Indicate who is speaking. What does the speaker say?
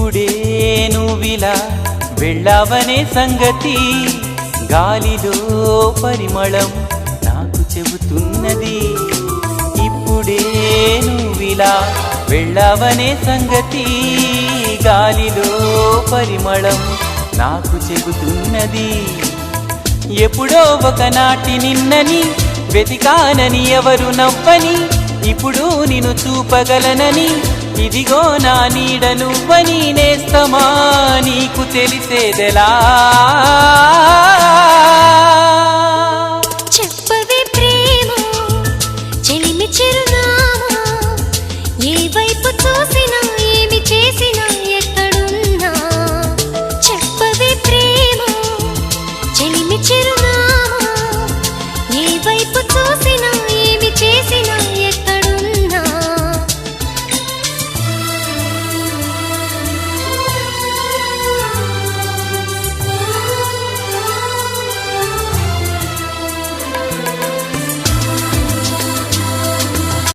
Speaker 1: ఇప్పుడే నువ్విలా వెళ్ళావనే సంగతి గాలిలో పరిమళం నాకు చెబుతున్నది. ఇప్పుడే నువ్విలా వెళ్ళావనే సంగతి గాలిలో పరిమళం నాకు చెబుతున్నది. ఎప్పుడో ఒకనాటి నిన్నని వెతికానని ఎవరు నవ్వని, ఇప్పుడు నిన్ను చూపగలనని ఇదిగో నా నీడ నువ్వని నేస్తమా నీకు తెలిసేదెలా.